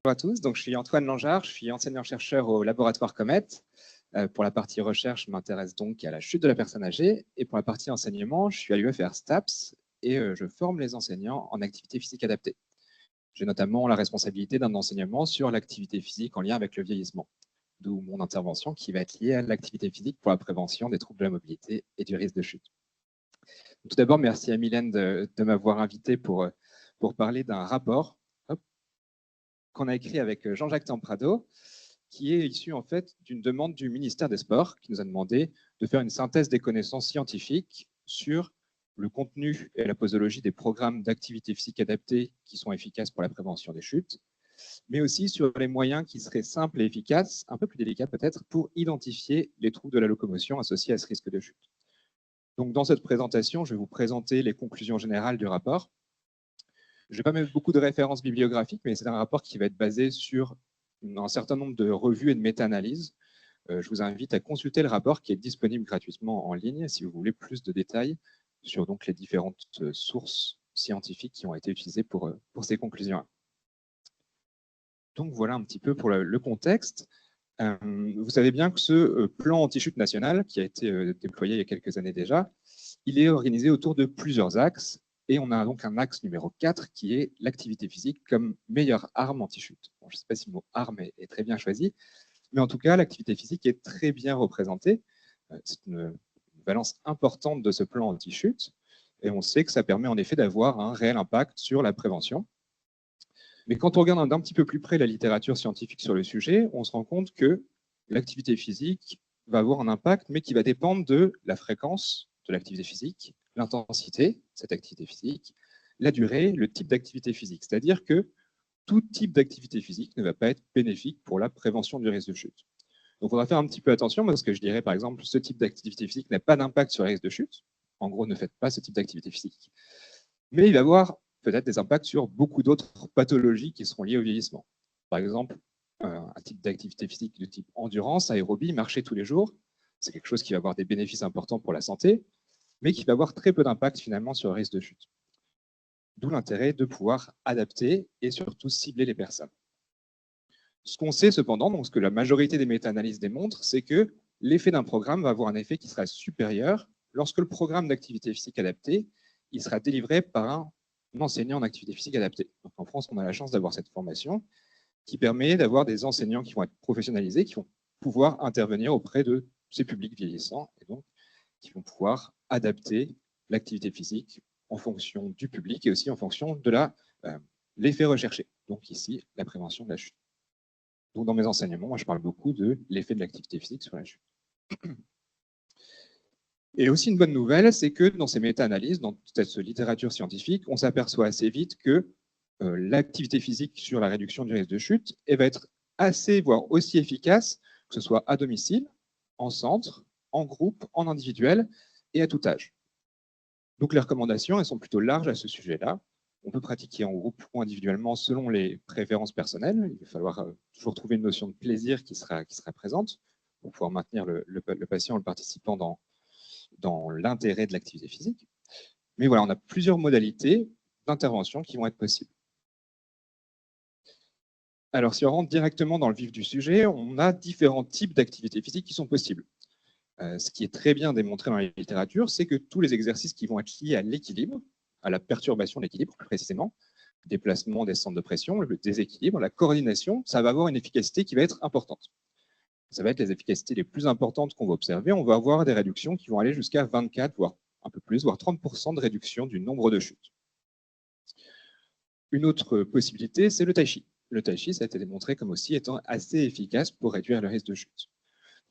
à tous, donc je suis Antoine Langeard, je suis enseignant-chercheur au laboratoire Comet. Pour la partie recherche, je m'intéresse donc à la chute de la personne âgée, et pour la partie enseignement, je suis à l'UFR STAPS et je forme les enseignants en activité physique adaptée. J'ai notamment la responsabilité d'un enseignement sur l'activité physique en lien avec le vieillissement, d'où mon intervention qui va être liée à l'activité physique pour la prévention des troubles de la mobilité et du risque de chute. Tout d'abord, merci à Mylène de m'avoir invité pour parler d'un rapport qu'on a écrit avec Jean-Jacques Temprado, qui est issu en fait d'une demande du ministère des Sports, qui nous a demandé de faire une synthèse des connaissances scientifiques sur le contenu et la posologie des programmes d'activité physique adaptée qui sont efficaces pour la prévention des chutes, mais aussi sur les moyens qui seraient simples et efficaces, un peu plus délicats peut-être, pour identifier les troubles de la locomotion associés à ce risque de chute. Donc dans cette présentation, je vais vous présenter les conclusions générales du rapport. Je ne vais pas mettre beaucoup de références bibliographiques, mais c'est un rapport qui va être basé sur un certain nombre de revues et de méta-analyses. Je vous invite à consulter le rapport qui est disponible gratuitement en ligne si vous voulez plus de détails sur donc les différentes sources scientifiques qui ont été utilisées pour ces conclusions. Donc voilà un petit peu pour le contexte. Vous savez bien que ce plan anti-chute national, qui a été déployé il y a quelques années déjà, il est organisé autour de plusieurs axes. Et on a donc un axe numéro 4 qui est l'activité physique comme meilleure arme anti-chute. Bon, je ne sais pas si le mot arme est très bien choisi, mais en tout cas, l'activité physique est très bien représentée. C'est une valence importante de ce plan anti-chute. Et on sait que ça permet en effet d'avoir un réel impact sur la prévention. Mais quand on regarde d'un petit peu plus près la littérature scientifique sur le sujet, on se rend compte que l'activité physique va avoir un impact, mais qui va dépendre de la fréquence de l'activité physique, l'intensité de cette activité physique, la durée, le type d'activité physique. C'est-à-dire que tout type d'activité physique ne va pas être bénéfique pour la prévention du risque de chute. Donc, il faudra faire un petit peu attention parce que je dirais, par exemple, ce type d'activité physique n'a pas d'impact sur le risque de chute. En gros, ne faites pas ce type d'activité physique. Mais il va avoir peut-être des impacts sur beaucoup d'autres pathologies qui seront liées au vieillissement. Par exemple, un type d'activité physique de type endurance, aérobie, marcher tous les jours, c'est quelque chose qui va avoir des bénéfices importants pour la santé, mais qui va avoir très peu d'impact finalement sur le risque de chute. D'où l'intérêt de pouvoir adapter et surtout cibler les personnes. Ce qu'on sait cependant, donc ce que la majorité des méta-analyses démontrent, c'est que l'effet d'un programme va avoir un effet qui sera supérieur lorsque le programme d'activité physique adaptée il sera délivré par un enseignant en activité physique adaptée. Donc en France, on a la chance d'avoir cette formation qui permet d'avoir des enseignants qui vont être professionnalisés, qui vont pouvoir intervenir auprès de ces publics vieillissants et donc qui vont pouvoir adapter l'activité physique en fonction du public et aussi en fonction de l'effet recherché. Donc ici, la prévention de la chute. Donc dans mes enseignements, moi je parle beaucoup de l'effet de l'activité physique sur la chute. Et aussi une bonne nouvelle, c'est que dans ces méta-analyses, dans toute cette littérature scientifique, on s'aperçoit assez vite que l'activité physique sur la réduction du risque de chute va être assez, voire aussi efficace, que ce soit à domicile, en centre, en groupe, en individuel et à tout âge. Donc les recommandations, elles sont plutôt larges à ce sujet-là. On peut pratiquer en groupe ou individuellement selon les préférences personnelles. Il va falloir toujours trouver une notion de plaisir qui sera présente pour pouvoir maintenir le patient, le participant dans l'intérêt de l'activité physique. Mais voilà, on a plusieurs modalités d'intervention qui vont être possibles. Alors, si on rentre directement dans le vif du sujet, on a différents types d'activités physiques qui sont possibles. Ce qui est très bien démontré dans la littérature, c'est que tous les exercices qui vont être liés à l'équilibre, à la perturbation de l'équilibre plus précisément, déplacement des centres de pression, le déséquilibre, la coordination, ça va avoir une efficacité qui va être importante. Ça va être les efficacités les plus importantes qu'on va observer. On va avoir des réductions qui vont aller jusqu'à 24, voire un peu plus, voire 30% de réduction du nombre de chutes. Une autre possibilité, c'est le tai chi. Le tai chi, ça a été démontré comme aussi étant assez efficace pour réduire le risque de chute.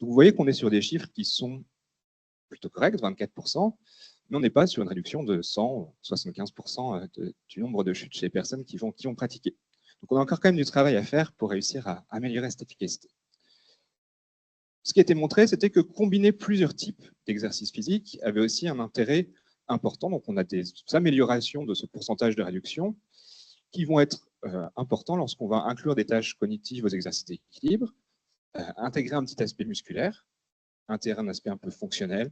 Donc vous voyez qu'on est sur des chiffres qui sont plutôt corrects, 24%, mais on n'est pas sur une réduction de 100, 75% du nombre de chutes chez les personnes qui vont pratiquer. Donc on a encore quand même du travail à faire pour réussir à améliorer cette efficacité. Ce qui a été montré, c'était que combiner plusieurs types d'exercices physiques avait aussi un intérêt important. Donc, on a des améliorations de ce pourcentage de réduction qui vont être importants lorsqu'on va inclure des tâches cognitives aux exercices d'équilibre, intégrer un petit aspect musculaire, intégrer un aspect un peu fonctionnel,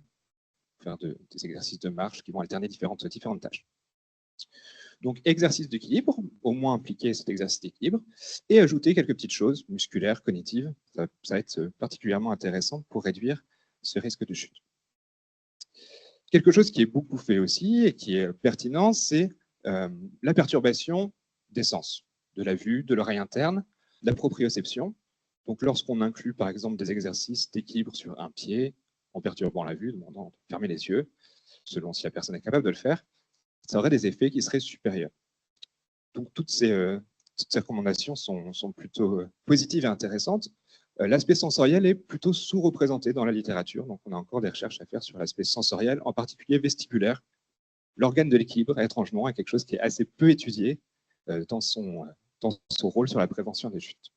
faire des exercices de marche qui vont alterner différentes tâches. Donc, exercice d'équilibre, au moins impliquer cet exercice d'équilibre, et ajouter quelques petites choses musculaires, cognitives. Ça va être particulièrement intéressant pour réduire ce risque de chute. Quelque chose qui est beaucoup fait aussi et qui est pertinent, c'est la perturbation des sens, de la vue, de l'oreille interne, de la proprioception. Donc, lorsqu'on inclut, par exemple, des exercices d'équilibre sur un pied, en perturbant la vue, demandant de fermer les yeux, selon si la personne est capable de le faire, ça aurait des effets qui seraient supérieurs. Donc, toutes ces recommandations sont plutôt positives et intéressantes. L'aspect sensoriel est plutôt sous-représenté dans la littérature, donc on a encore des recherches à faire sur l'aspect sensoriel, en particulier vestibulaire. L'organe de l'équilibre, étrangement, est quelque chose qui est assez peu étudié dans son rôle sur la prévention des chutes.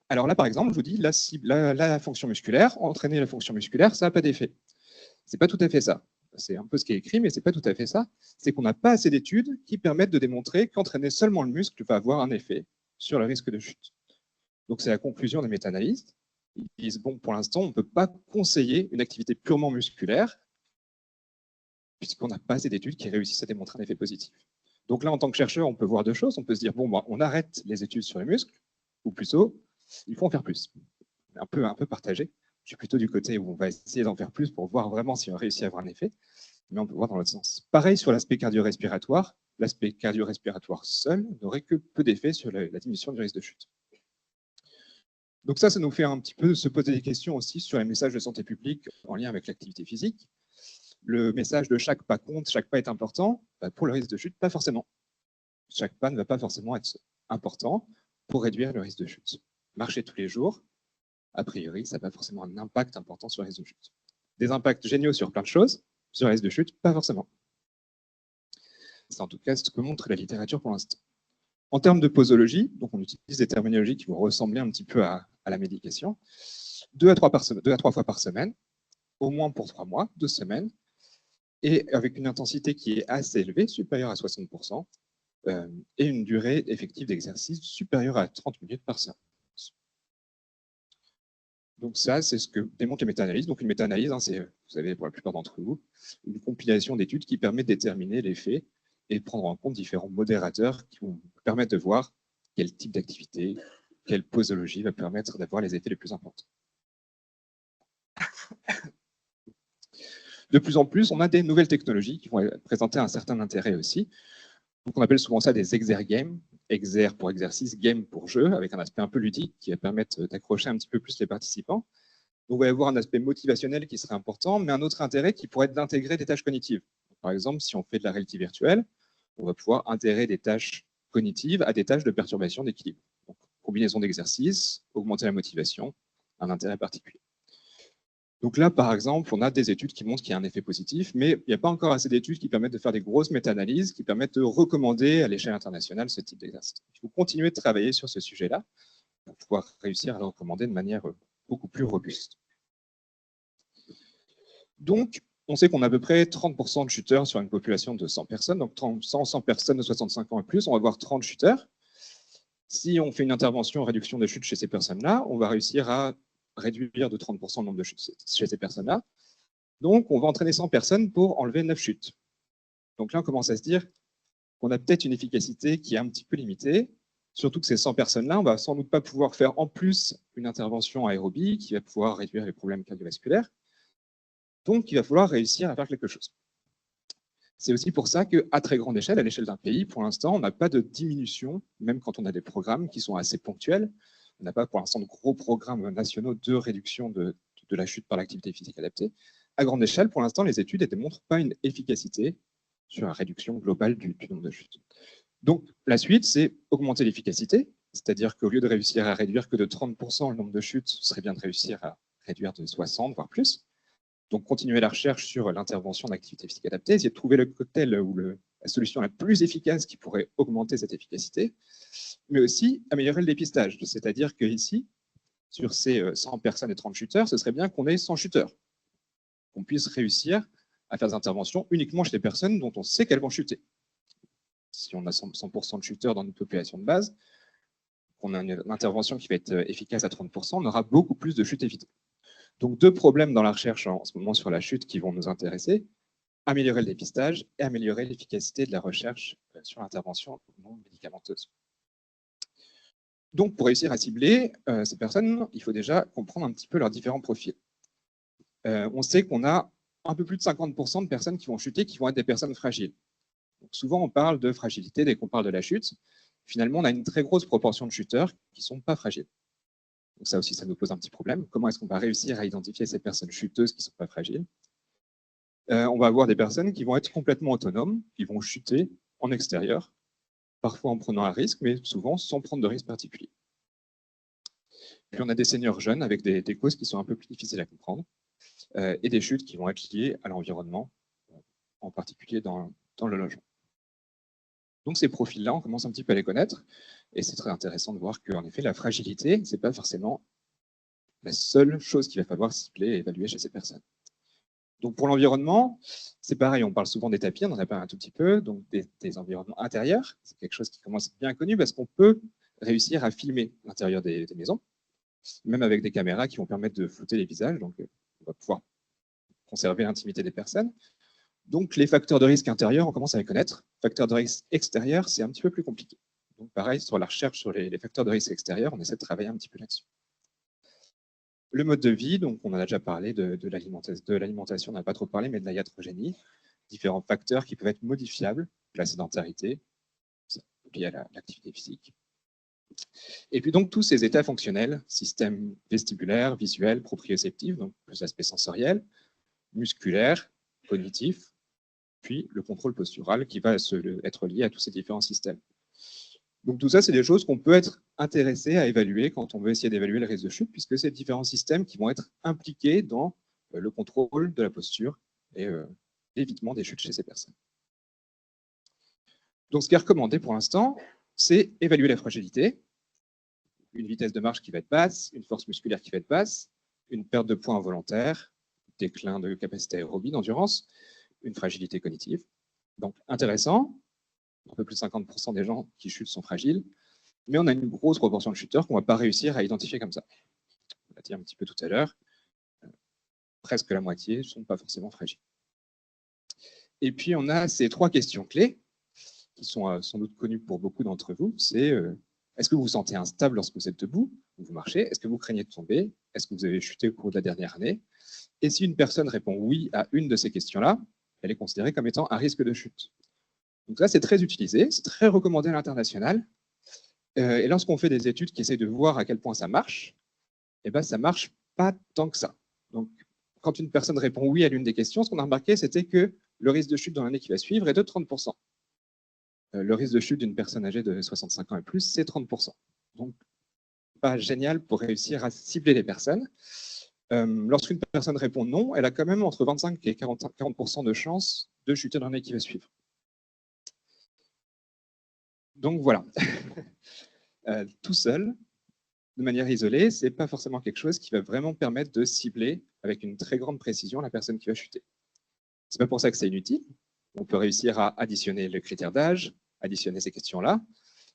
Alors là, par exemple, je vous dis, la fonction musculaire, entraîner la fonction musculaire, ça n'a pas d'effet. Ce n'est pas tout à fait ça. C'est un peu ce qui est écrit, mais ce n'est pas tout à fait ça. C'est qu'on n'a pas assez d'études qui permettent de démontrer qu'entraîner seulement le muscle va avoir un effet sur le risque de chute. Donc c'est la conclusion des méta-analystes. Ils disent, bon, pour l'instant, on ne peut pas conseiller une activité purement musculaire, puisqu'on n'a pas assez d'études qui réussissent à démontrer un effet positif. Donc là, en tant que chercheur, on peut voir deux choses. On peut se dire, bon, on arrête les études sur les muscles, ou plutôt, il faut en faire plus. Un peu partagé. Je suis plutôt du côté où on va essayer d'en faire plus pour voir vraiment si on réussit à avoir un effet, mais on peut voir dans l'autre sens. Pareil sur l'aspect cardio-respiratoire. L'aspect cardio-respiratoire seul n'aurait que peu d'effet sur la diminution du risque de chute. Donc ça nous fait un petit peu se poser des questions aussi sur les messages de santé publique en lien avec l'activité physique. Le message de chaque pas compte, chaque pas est important, pour le risque de chute, pas forcément. Chaque pas ne va pas forcément être important pour réduire le risque de chute. Marcher tous les jours, a priori, ça n'a pas forcément un impact important sur le risque de chute. Des impacts géniaux sur plein de choses, sur le risque de chute, pas forcément. C'est en tout cas ce que montre la littérature pour l'instant. En termes de posologie, donc on utilise des terminologies qui vont ressembler un petit peu à la médication, 2 à 3 fois par semaine, au moins pour 3 mois, 2 semaines, et avec une intensité qui est assez élevée, supérieure à 60%, et une durée effective d'exercice supérieure à 30 minutes par séance. Donc ça, c'est ce que démontrent les méta-analyses. Donc une méta-analyse, c'est, vous savez, pour la plupart d'entre vous, une compilation d'études qui permet de déterminer l'effet et de prendre en compte différents modérateurs qui vont permettre de voir quel type d'activité, quelle posologie va permettre d'avoir les effets les plus importants. De plus en plus, on a des nouvelles technologies qui vont présenter un certain intérêt aussi. Donc on appelle souvent ça des exergames, exer pour exercice, game pour jeu, avec un aspect un peu ludique qui va permettre d'accrocher un petit peu plus les participants. Donc, on va y avoir un aspect motivationnel qui serait important, mais un autre intérêt qui pourrait être d'intégrer des tâches cognitives. Par exemple, si on fait de la réalité virtuelle, on va pouvoir intégrer des tâches cognitives à des tâches de perturbation d'équilibre. Donc, combinaison d'exercices, augmenter la motivation, un intérêt particulier. Donc là, par exemple, on a des études qui montrent qu'il y a un effet positif, mais il n'y a pas encore assez d'études qui permettent de faire des grosses méta-analyses, qui permettent de recommander à l'échelle internationale ce type d'exercice. Il faut continuer de travailler sur ce sujet-là pour pouvoir réussir à le recommander de manière beaucoup plus robuste. Donc, on sait qu'on a à peu près 30% de shooters sur une population de 100 personnes. Donc, 100 personnes de 65 ans et plus, on va avoir 30 shooters. Si on fait une intervention en réduction de chutes chez ces personnes-là, on va réussir à réduire de 30% le nombre de chutes chez ces personnes-là. Donc, on va entraîner 100 personnes pour enlever 9 chutes. Donc là, on commence à se dire qu'on a peut-être une efficacité qui est un petit peu limitée, surtout que ces 100 personnes-là, on va sans doute pas pouvoir faire en plus une intervention aérobie qui va pouvoir réduire les problèmes cardiovasculaires. Donc, il va falloir réussir à faire quelque chose. C'est aussi pour ça qu'à très grande échelle, à l'échelle d'un pays, pour l'instant, on n'a pas de diminution, même quand on a des programmes qui sont assez ponctuels. On n'a pas pour l'instant de gros programmes nationaux de réduction de la chute par l'activité physique adaptée. À grande échelle, pour l'instant, les études ne démontrent pas une efficacité sur la réduction globale du nombre de chutes. Donc, la suite, c'est augmenter l'efficacité, c'est-à-dire qu'au lieu de réussir à réduire que de 30% le nombre de chutes, ce serait bien de réussir à réduire de 60, voire plus. Donc, continuer la recherche sur l'intervention d'activité physique adaptée, essayer de trouver le cocktail ou la solution la plus efficace qui pourrait augmenter cette efficacité, mais aussi améliorer le dépistage. C'est-à-dire qu'ici, sur ces 100 personnes et 30 shooters, ce serait bien qu'on ait 100 shooters, qu'on puisse réussir à faire des interventions uniquement chez des personnes dont on sait qu'elles vont chuter. Si on a 100% de shooters dans notre population de base, qu'on a une intervention qui va être efficace à 30%, on aura beaucoup plus de chutes évitées. Donc, deux problèmes dans la recherche en ce moment sur la chute qui vont nous intéresser. améliorer le dépistage et améliorer l'efficacité de la recherche sur l'intervention non médicamenteuse. Donc, pour réussir à cibler ces personnes, il faut déjà comprendre un petit peu leurs différents profils. On sait qu'on a un peu plus de 50% de personnes qui vont chuter, qui vont être des personnes fragiles. Donc, souvent, on parle de fragilité dès qu'on parle de la chute. Finalement, on a une très grosse proportion de chuteurs qui ne sont pas fragiles. Donc ça aussi, ça nous pose un petit problème. Comment est-ce qu'on va réussir à identifier ces personnes chuteuses qui ne sont pas fragiles? On va avoir des personnes qui vont être complètement autonomes, qui vont chuter en extérieur, parfois en prenant un risque, mais souvent sans prendre de risque particulier. Puis on a des seniors jeunes avec des causes qui sont un peu plus difficiles à comprendre, et des chutes qui vont être liées à l'environnement, en particulier dans le logement. Donc ces profils-là, on commence un petit peu à les connaître, et c'est très intéressant de voir qu'en effet, la fragilité, ce n'est pas forcément la seule chose qu'il va falloir cibler et évaluer chez ces personnes. Donc pour l'environnement, c'est pareil, on parle souvent des tapis, on en a parlé un tout petit peu, donc des environnements intérieurs, c'est quelque chose qui commence à être bien connu parce qu'on peut réussir à filmer l'intérieur des maisons, même avec des caméras qui vont permettre de flouter les visages, donc on va pouvoir conserver l'intimité des personnes. Donc les facteurs de risque intérieurs, on commence à les connaître. Facteurs de risque extérieurs, c'est un petit peu plus compliqué. Donc pareil, sur la recherche sur les facteurs de risque extérieurs, on essaie de travailler un petit peu là-dessus. Le mode de vie, donc on en a déjà parlé de l'alimentation, on n'a pas trop parlé, mais de la iatrogénie, différents facteurs qui peuvent être modifiables, la sédentarité, lié à l'activité physique. Et puis donc tous ces états fonctionnels, système vestibulaire, visuel, proprioceptif, donc plus aspect sensoriel, musculaire, cognitif, puis le contrôle postural qui va être lié à tous ces différents systèmes. Donc tout ça, c'est des choses qu'on peut être intéressé à évaluer quand on veut essayer d'évaluer le risque de chute, puisque c'est différents systèmes qui vont être impliqués dans le contrôle de la posture et l'évitement des chutes chez ces personnes. Donc ce qui est recommandé pour l'instant, c'est évaluer la fragilité, une vitesse de marche qui va être basse, une force musculaire qui va être basse, une perte de poids involontaire, déclin de capacité aérobie, d'endurance, une fragilité cognitive. Donc intéressant, un peu plus de 50% des gens qui chutent sont fragiles, mais on a une grosse proportion de chuteurs qu'on ne va pas réussir à identifier comme ça. On l'a dit un petit peu tout à l'heure, presque la moitié ne sont pas forcément fragiles. Et puis on a ces trois questions clés, qui sont sans doute connues pour beaucoup d'entre vous, c'est est-ce que vous vous sentez instable lorsque vous êtes debout ou vous marchez? Est-ce que vous craignez de tomber? Est-ce que vous avez chuté au cours de la dernière année? Et si une personne répond oui à une de ces questions-là, elle est considérée comme étant à risque de chute. Donc ça, c'est très utilisé, c'est très recommandé à l'international. Et lorsqu'on fait des études qui essayent de voir à quel point ça marche, eh ben, ça ne marche pas tant que ça. Donc, quand une personne répond oui à l'une des questions, ce qu'on a remarqué, c'était que le risque de chute dans l'année qui va suivre est de 30%. Le risque de chute d'une personne âgée de 65 ans et plus, c'est 30%. Donc, pas génial pour réussir à cibler les personnes. Lorsqu'une personne répond non, elle a quand même entre 25 et 40% de chances de chuter dans l'année qui va suivre. Donc voilà. Tout seul, de manière isolée, ce n'est pas forcément quelque chose qui va vraiment permettre de cibler avec une très grande précision la personne qui va chuter. Ce n'est pas pour ça que c'est inutile. On peut réussir à additionner le critère d'âge, additionner ces questions-là,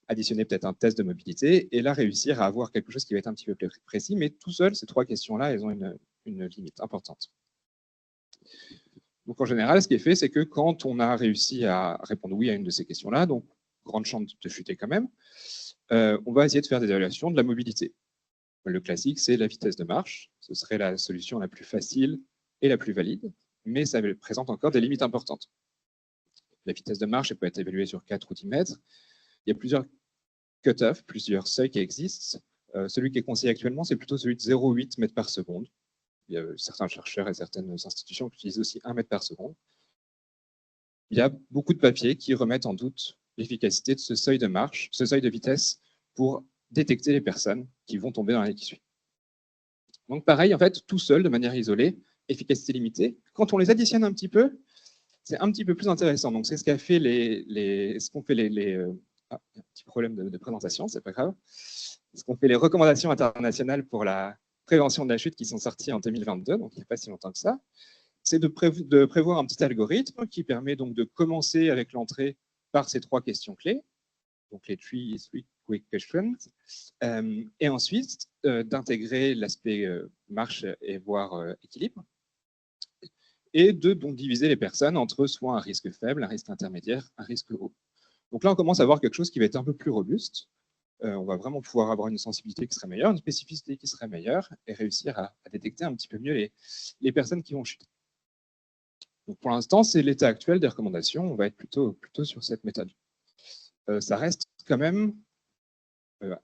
additionner peut-être un test de mobilité, et là réussir à avoir quelque chose qui va être un petit peu plus précis, mais tout seul, ces trois questions-là, elles ont une limite importante. Donc en général, ce qui est fait, c'est que quand on a réussi à répondre oui à une de ces questions-là, donc grande chance de chuter quand même, on va essayer de faire des évaluations de la mobilité. Le classique, c'est la vitesse de marche. Ce serait la solution la plus facile et la plus valide, mais ça présente encore des limites importantes. La vitesse de marche elle peut être évaluée sur 4 ou 10 mètres. Il y a plusieurs cut-offs, plusieurs seuils qui existent. Celui qui est conseillé actuellement, c'est plutôt celui de 0,8 mètres par seconde. Il y a certains chercheurs et certaines institutions qui utilisent aussi 1 mètre par seconde. Il y a beaucoup de papiers qui remettent en doute l'efficacité de ce seuil de marche, ce seuil de vitesse, pour détecter les personnes qui vont tomber dans l'année qui suit. Donc pareil, en fait, tout seul, de manière isolée, efficacité limitée. Quand on les additionne un petit peu, c'est un petit peu plus intéressant. Donc c'est ce qu'a fait ce qu'ont fait un petit problème de présentation, c'est pas grave. Ce qu'ont fait les recommandations internationales pour la prévention de la chute qui sont sorties en 2022, donc il n'y a pas si longtemps que ça, c'est de prévoir un petit algorithme qui permet donc de commencer avec l'entrée par ces trois questions clés, donc les three quick questions, et ensuite d'intégrer l'aspect marche et voire équilibre. et de donc, diviser les personnes entre soit un risque faible, un risque intermédiaire, un risque haut. Donc là, on commence à avoir quelque chose qui va être un peu plus robuste. On va vraiment pouvoir avoir une sensibilité qui serait meilleure, une spécificité qui serait meilleure, et réussir à détecter un petit peu mieux les personnes qui vont chuter. Donc pour l'instant, c'est l'état actuel des recommandations. On va être plutôt sur cette méthode. Ça reste quand même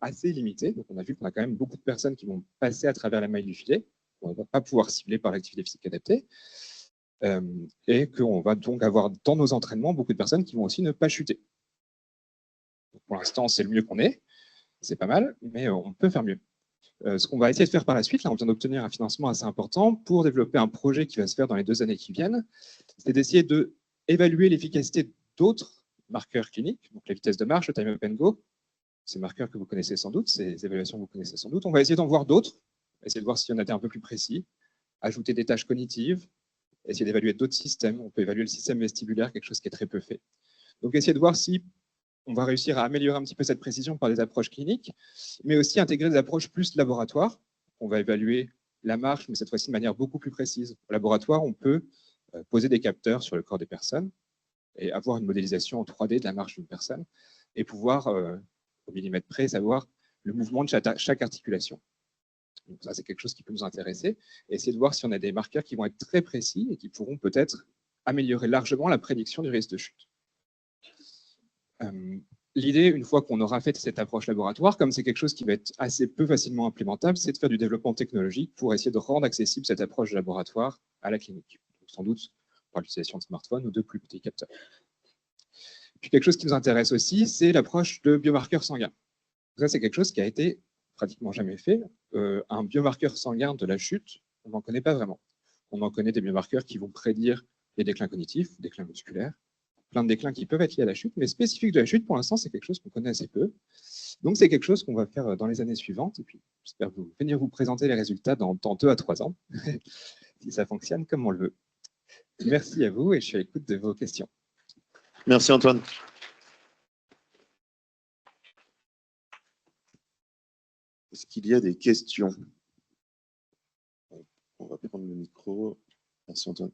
assez limité. Donc on a vu qu'on a quand même beaucoup de personnes qui vont passer à travers la maille du filet. On ne va pas pouvoir cibler par l'activité physique adaptée. Et qu'on va donc avoir dans nos entraînements beaucoup de personnes qui vont aussi ne pas chuter. Donc pour l'instant, c'est le mieux qu'on ait. C'est pas mal, mais on peut faire mieux. Ce qu'on va essayer de faire par la suite, là, on vient d'obtenir un financement assez important pour développer un projet qui va se faire dans les 2 années qui viennent, c'est d'essayer d'évaluer l'efficacité d'autres marqueurs cliniques, donc la vitesse de marche, le time up and go, ces marqueurs que vous connaissez sans doute, ces évaluations que vous connaissez sans doute. On va essayer d'en voir d'autres, essayer de voir s'il y en a des un peu plus précis, ajouter des tâches cognitives, essayer d'évaluer d'autres systèmes. On peut évaluer le système vestibulaire, quelque chose qui est très peu fait. Donc essayer de voir si on va réussir à améliorer un petit peu cette précision par des approches cliniques, mais aussi intégrer des approches plus laboratoires. On va évaluer la marche, mais cette fois-ci de manière beaucoup plus précise. Au laboratoire, on peut poser des capteurs sur le corps des personnes et avoir une modélisation en 3D de la marche d'une personne et pouvoir, au millimètre près, savoir le mouvement de chaque articulation. Donc ça, c'est quelque chose qui peut nous intéresser et essayer de voir si on a des marqueurs qui vont être très précis et qui pourront peut-être améliorer largement la prédiction du risque de chute. L'idée, une fois qu'on aura fait cette approche laboratoire, comme c'est quelque chose qui va être assez peu facilement implémentable, c'est de faire du développement technologique pour essayer de rendre accessible cette approche laboratoire à la clinique. Donc, sans doute par l'utilisation de smartphones ou de plus petits capteurs. Puis quelque chose qui nous intéresse aussi, c'est l'approche de biomarqueurs sanguins. Donc ça, c'est quelque chose qui a été pratiquement jamais fait. Un biomarqueur sanguin de la chute, on n'en connaît pas vraiment. On en connaît des biomarqueurs qui vont prédire les déclins cognitifs, déclins musculaires, plein de déclins qui peuvent être liés à la chute, mais spécifique de la chute, pour l'instant, c'est quelque chose qu'on connaît assez peu. Donc, c'est quelque chose qu'on va faire dans les années suivantes, et puis j'espère venir vous présenter les résultats dans 2 à 3 ans, si ça fonctionne comme on le veut. Merci à vous, et je suis à l'écoute de vos questions. Merci Antoine. Est-ce qu'il y a des questions? On va prendre le micro. Merci Antoine.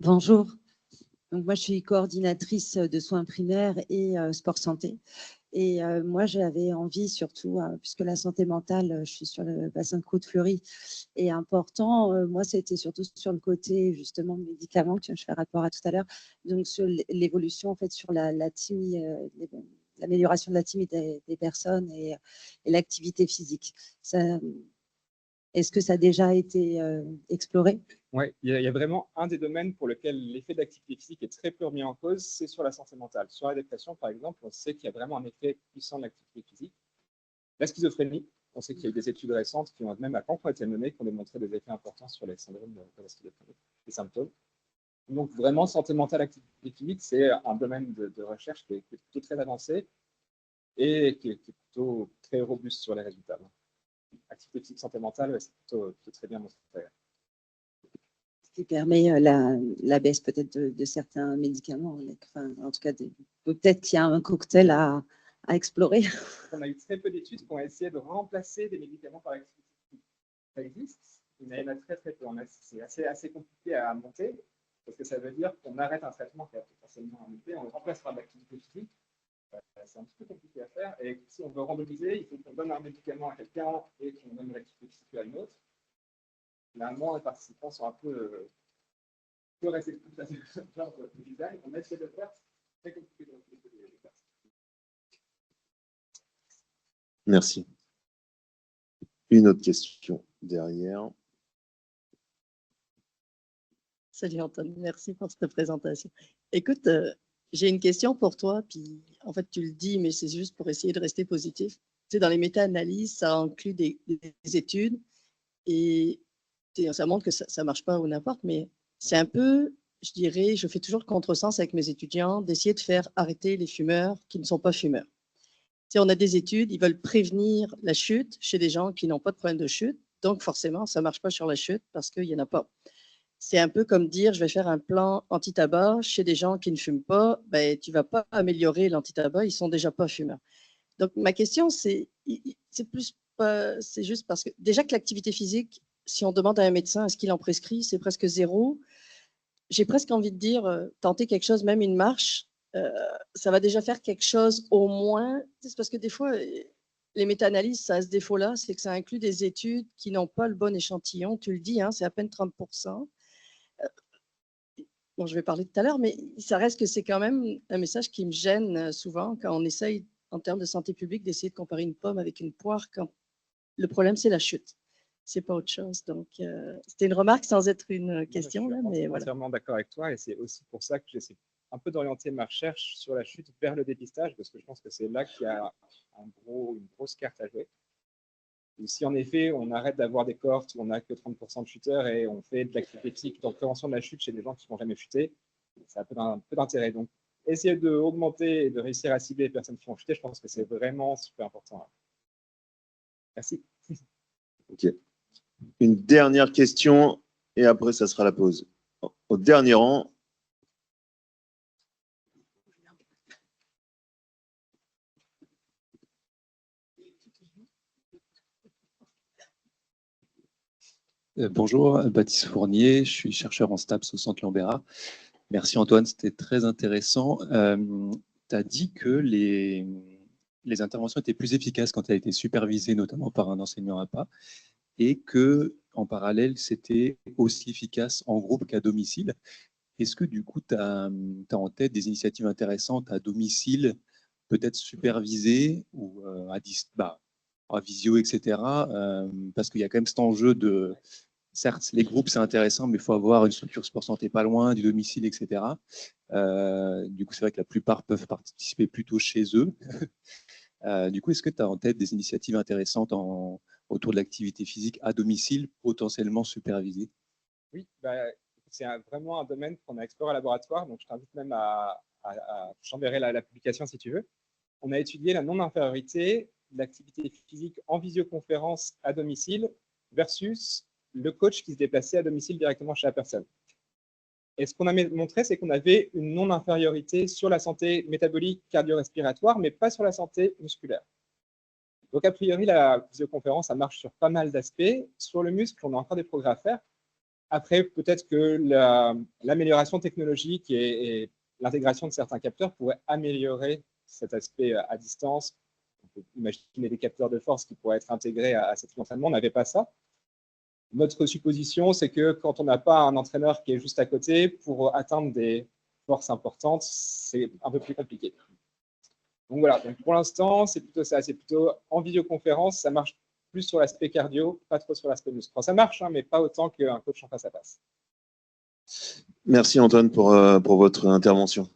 Bonjour. Donc moi, je suis coordinatrice de soins primaires et sport santé. Et moi, j'avais envie surtout, puisque la santé mentale, je suis sur le bassin de Côte-Fleury, est important. Moi, c'était surtout sur le côté justement médicaments, que je fais rapport à tout à l'heure. Donc sur l'évolution en fait sur l'amélioration de la timidité des personnes et l'activité physique. Est-ce que ça a déjà été exploré? Oui, il y a vraiment un des domaines pour lequel l'effet d'activité physique est très peu remis en cause, c'est sur la santé mentale. Sur la dépression, par exemple, on sait qu'il y a vraiment un effet puissant de l'activité physique. La schizophrénie, on sait qu'il y a eu des études récentes qui ont même à Caen été menées, qui ont démontré des effets importants sur les syndromes de la schizophrénie, les symptômes. Donc vraiment, santé mentale, activité physique, c'est un domaine de recherche qui est plutôt très avancé et qui est plutôt très robuste sur les résultats. Activité physique, santé mentale, c'est plutôt très bien montré. Ce qui permet la baisse peut-être de certains médicaments. Enfin, en tout cas, peut-être qu'il y a un cocktail à explorer. On a eu très peu d'études qui ont essayé de remplacer des médicaments par l'activité physique. Ça existe, mais il y en a très très peu. C'est assez compliqué à monter, parce que ça veut dire qu'on arrête un traitement qui a potentiellement un effet, on le remplace par de l'activité physique. C'est un petit peu compliqué à faire. Et si on veut randomiser, il faut qu'on donne un médicament à quelqu'un et qu'on donne l'activité physique à une autre. Finalement, les participants sont un peu réceptifs à ce genre de design. On essaie de le faire, c'est très compliqué de le faire. Merci. Une autre question derrière. Salut Antoine, merci pour cette présentation. Écoute, j'ai une question pour toi, puis en fait tu le dis, mais c'est juste pour essayer de rester positif. Tu sais, dans les méta-analyses, ça inclut des études et ça montre que ça ne marche pas ou n'importe, mais c'est un peu, je dirais, je fais toujours le contresens avec mes étudiants d'essayer de faire arrêter les fumeurs qui ne sont pas fumeurs. Tu sais, on a des études, ils veulent prévenir la chute chez des gens qui n'ont pas de problème de chute, donc forcément, ça ne marche pas sur la chute parce qu'il n'y en a pas. C'est un peu comme dire, je vais faire un plan anti-tabac chez des gens qui ne fument pas, ben, tu ne vas pas améliorer l'anti-tabac, ils ne sont déjà pas fumeurs. Donc, ma question, c'est juste parce que déjà que l'activité physique, si on demande à un médecin est-ce qu'il en prescrit, c'est presque zéro. J'ai presque envie de dire, tenter quelque chose, même une marche, ça va déjà faire quelque chose au moins. C'est parce que des fois, les méta-analyses, ça a ce défaut-là, c'est que ça inclut des études qui n'ont pas le bon échantillon. Tu le dis, hein, c'est à peine 30%. Bon, je vais parler tout à l'heure, mais ça reste que c'est quand même un message qui me gêne souvent quand on essaye, en termes de santé publique, d'essayer de comparer une pomme avec une poire quand le problème, c'est la chute. C'est pas autre chose. Donc, c'était une remarque sans être une question. Je suis voilà. entièrement d'accord avec toi et c'est aussi pour ça que j'essaie un peu d'orienter ma recherche sur la chute vers le dépistage parce que je pense que c'est là qu'il y a une grosse carte à jouer. Et si en effet on arrête d'avoir des cohortes où on n'a que 30% de chuteurs et on fait de l'activité physique de prévention de la chute chez des gens qui n'ont jamais chuté, ça a un peu d'intérêt. Donc, essayer d'augmenter et de réussir à cibler les personnes qui ont chuté, je pense que c'est vraiment super important. Merci. Ok. Une dernière question et après, ça sera la pause. Au dernier rang. Bonjour, Baptiste Fournier, je suis chercheur en STAPS au Centre Lambera. Merci Antoine, c'était très intéressant. Tu as dit que les interventions étaient plus efficaces quand elles étaient supervisées, notamment par un enseignant APA, et que en parallèle, c'était aussi efficace en groupe qu'à domicile. Est-ce que du coup, tu as en tête des initiatives intéressantes à domicile, peut-être supervisées ou à visio, etc. Parce qu'il y a quand même cet enjeu de, certes, les groupes, c'est intéressant, mais il faut avoir une structure sport santé pas loin, du domicile, etc. Du coup, c'est vrai que la plupart peuvent participer plutôt chez eux. Du coup, est-ce que tu as en tête des initiatives intéressantes autour de l'activité physique à domicile, potentiellement supervisée? Oui, c'est vraiment un domaine qu'on a exploré à laboratoire, donc je t'invite même je t'enverrai la publication si tu veux. On a étudié la non-infériorité de l'activité physique en visioconférence à domicile versus le coach qui se déplaçait à domicile directement chez la personne. Et ce qu'on a montré, c'est qu'on avait une non-infériorité sur la santé métabolique cardio-respiratoire, mais pas sur la santé musculaire. Donc, a priori, la visioconférence, ça marche sur pas mal d'aspects. Sur le muscle, on a encore des progrès à faire. Après, peut-être que l'amélioration technologique et l'intégration de certains capteurs pourraient améliorer cet aspect à distance. On peut imaginer des capteurs de force qui pourraient être intégrés à cet entraînement. On n'avait pas ça. Notre supposition, c'est que quand on n'a pas un entraîneur qui est juste à côté, pour atteindre des forces importantes, c'est un peu plus compliqué. Donc voilà, donc pour l'instant, c'est plutôt ça. C'est plutôt en vidéoconférence, ça marche plus sur l'aspect cardio, pas trop sur l'aspect muscle. Enfin, ça marche, hein, mais pas autant qu'un coach en face à face. Merci Antoine pour votre intervention.